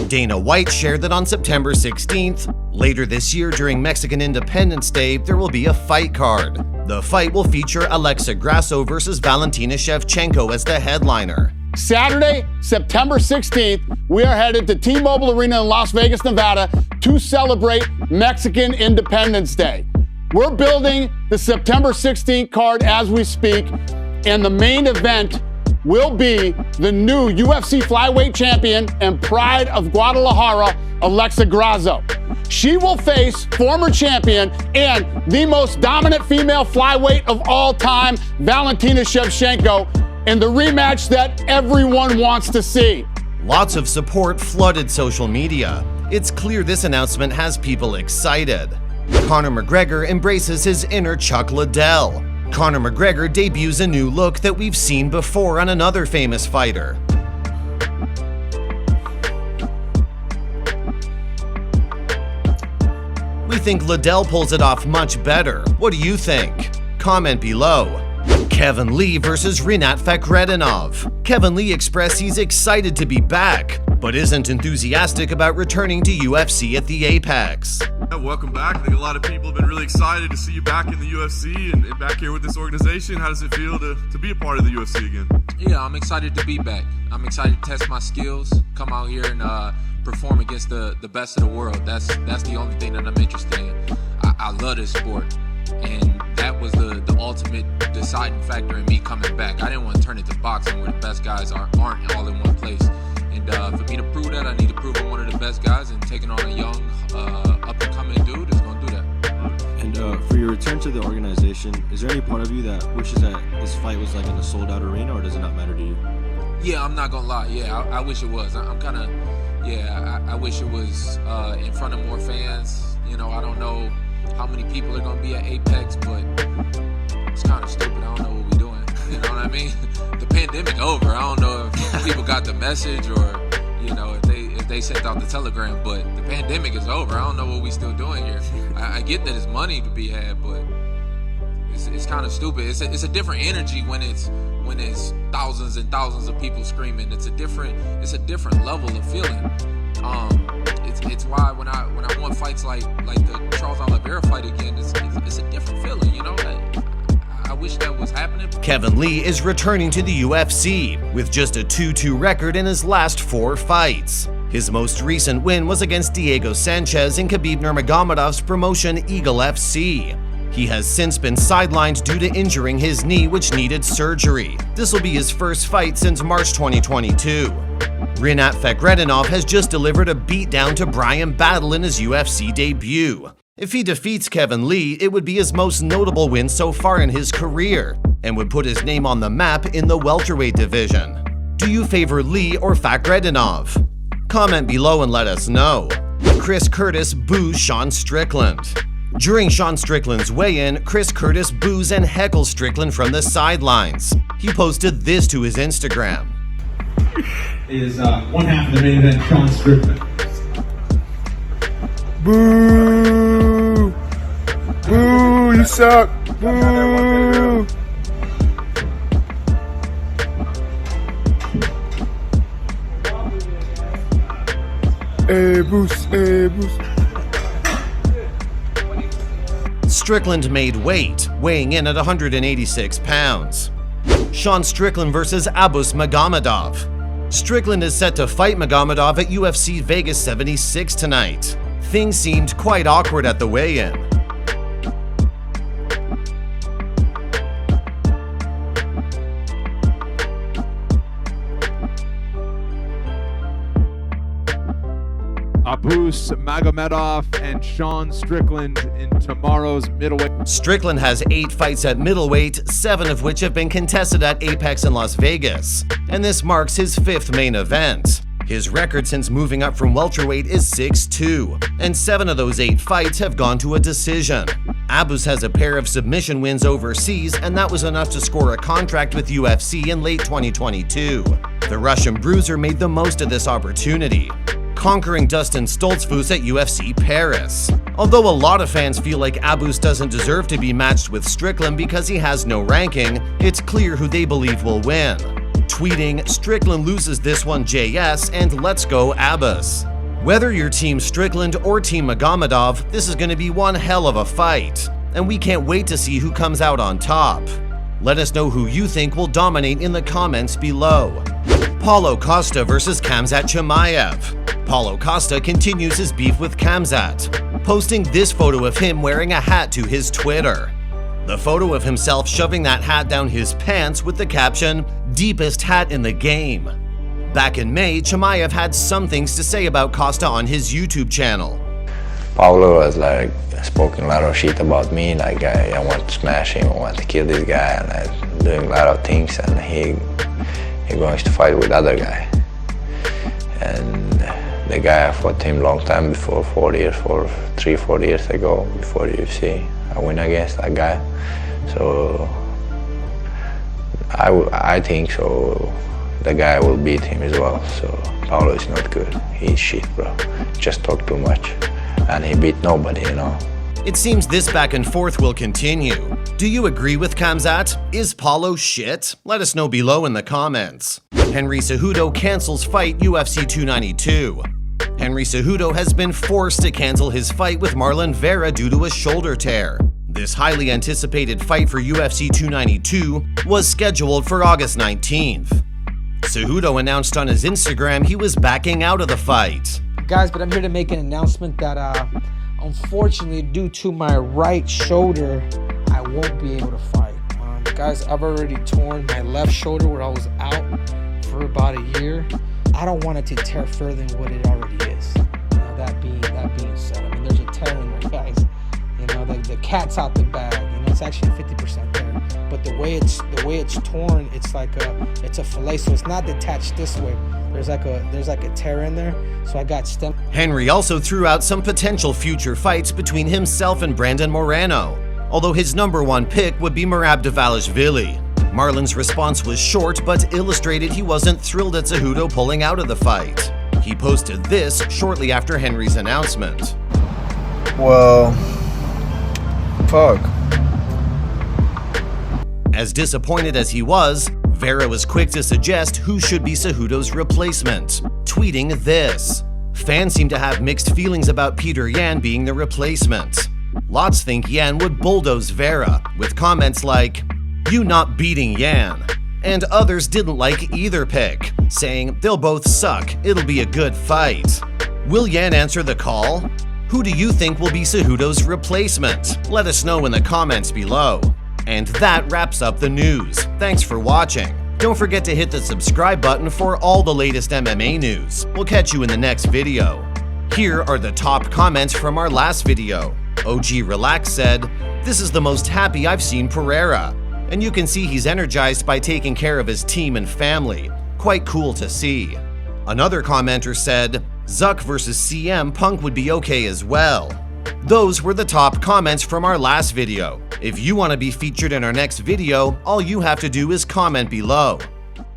Dana White shared that on September 16th, later this year during Mexican Independence Day, there will be a fight card. The fight will feature Alexa Grasso versus Valentina Shevchenko as the headliner. Saturday, September 16th, we are headed to T-Mobile Arena in Las Vegas, Nevada to celebrate Mexican Independence Day. We're building the September 16th card as we speak, and the main event will be the new UFC flyweight champion and pride of Guadalajara, Alexa Grasso. She will face former champion and the most dominant female flyweight of all time, Valentina Shevchenko, in the rematch that everyone wants to see. Lots of support flooded social media. It's clear this announcement has people excited. Conor McGregor embraces his inner Chuck Liddell. Conor McGregor debuts a new look that we've seen before on another famous fighter. We think Liddell pulls it off much better. What do you think? Comment below. Kevin Lee versus Rinat Fakhretdinov. Kevin Lee expressed he's excited to be back, but isn't enthusiastic about returning to UFC at the Apex. Welcome back. I think a lot of people have been really excited to see you back in the UFC and back here with this organization. How does it feel to be a part of the UFC again? Yeah, I'm excited to be back. I'm excited to test my skills, come out here and perform against the best of the world. That's the only thing that I'm interested in. I love this sport, and that was the ultimate deciding factor in me coming back. I didn't want to turn it to boxing where the best guys aren't all in one place. And for me to prove that, I need to prove I'm one of the best guys, and taking on a young, up-and-coming dude is going to do that. And for your return to the organization, is there any part of you that wishes that this fight was like in a sold-out arena, or does it not matter to you? Yeah, I'm not going to lie. Yeah, I wish it was. I'm kind of, I wish it was in front of more fans. You know, I don't know how many people are going to be at Apex, but it's kind of stupid. I don't know what we're doing. You know what I mean? The pandemic over. I don't know if people got the message or, you know, if they sent out the telegram, but the pandemic is over. I don't know what we still doing here. I get that it's money to be had, but it's kind of stupid. It's a different energy when it's thousands and thousands of people screaming. It's a different level of feeling. It's why when I want fights like the Charles Oliveira fight again, it's a different feeling, you know. I wish that was happening. Kevin Lee is returning to the UFC with just a 2-2 record in his last 4 fights. His most recent win was against Diego Sanchez in Khabib Nurmagomedov's promotion Eagle FC. He has since been sidelined due to injuring his knee, which needed surgery. This will be his first fight since March 2022. Rinat Fakhretdinov has just delivered a beatdown to Brian Battle in his UFC debut. If he defeats Kevin Lee, it would be his most notable win so far in his career, and would put his name on the map in the welterweight division. Do you favor Lee or Fakhretdinov? Comment below and let us know. Chris Curtis boos Sean Strickland. During Sean Strickland's weigh-in, Chris Curtis boos and heckles Strickland from the sidelines. He posted this to his Instagram. Is one half of the main event, Sean Strickland. Boo! Boo! You suck! Boo! Hey, Boost! Hey, Boost! Strickland made weight, weighing in at 186 pounds. Sean Strickland versus Abus Magomedov. Strickland is set to fight Magomedov at UFC Vegas 76 tonight. Things seemed quite awkward at the weigh-in. Abus Magomedov and Sean Strickland in tomorrow's middleweight. Strickland has 8 fights at middleweight, 7 of which have been contested at Apex in Las Vegas, and this marks his 5th main event. His record since moving up from welterweight is 6-2, and 7 of those 8 fights have gone to a decision. Abus has a pair of submission wins overseas, and that was enough to score a contract with UFC in late 2022. The Russian bruiser made the most of this opportunity, conquering Dustin Stoltzfus at UFC Paris. Although a lot of fans feel like Abus doesn't deserve to be matched with Strickland because he has no ranking, it's clear who they believe will win. Tweeting, "Strickland loses this one JS and let's go Abus." Whether you're Team Strickland or Team Magomedov, this is going to be one hell of a fight, and we can't wait to see who comes out on top. Let us know who you think will dominate in the comments below. Paulo Costa versus Khamzat Chimaev. Paulo Costa continues his beef with Khamzat, posting this photo of him wearing a hat to his Twitter. The photo of himself shoving that hat down his pants with the caption, "Deepest hat in the game." Back in May, Chimaev had some things to say about Costa on his YouTube channel. Paulo was like spoken a lot of shit about me, like I want to smash him, I want to kill this guy, and I'm doing a lot of things, and he going to fight with other guy. And the guy I fought him long time before, 4 years ago, before UFC, I win against that guy. So I think so. The guy will beat him as well. So Paulo is not good. He's shit, bro. Just talk too much. And he beat nobody, you know. It seems this back and forth will continue. Do you agree with Khamzat? Is Paulo shit? Let us know below in the comments. Henry Cejudo cancels fight UFC 292. Henry Cejudo has been forced to cancel his fight with Marlon Vera due to a shoulder tear. This highly anticipated fight for UFC 292 was scheduled for August 19th. Cejudo announced on his Instagram he was backing out of the fight. Guys, but I'm here to make an announcement that unfortunately, due to my right shoulder, I won't be able to fight. Guys, I've already torn my left shoulder where I was out for about a year. I don't want it to tear further than what it already is. That being said, I mean, there's a tear in there, guys. The cat's out the bag. It's actually 50% there. But the way it's torn, it's like it's a fillet, so it's not detached this way. There's like a tear in there, so I got stem. Henry also threw out some potential future fights between himself and Brandon Moreno, although his #1 pick would be Merab Dvalishvili. Marlon's response was short, but illustrated he wasn't thrilled at Cejudo pulling out of the fight. He posted this shortly after Henry's announcement. Well, fuck. As disappointed as he was, Vera was quick to suggest who should be Cejudo's replacement, tweeting this. Fans seem to have mixed feelings about Peter Yan being the replacement. Lots think Yan would bulldoze Vera, with comments like, "You not beating Yan." And others didn't like either pick, saying they'll both suck, it'll be a good fight. Will Yan answer the call? Who do you think will be Cejudo's replacement? Let us know in the comments below. And that wraps up the news. Thanks for watching. Don't forget to hit the subscribe button for all the latest MMA news. We'll catch you in the next video. Here are the top comments from our last video. OG Relax said, "This is the most happy I've seen Pereira." And you can see he's energized by taking care of his team and family. Quite cool to see. Another commenter said, "Zuck versus CM Punk would be okay as well." Those were the top comments from our last video. If you want to be featured in our next video, all you have to do is comment below.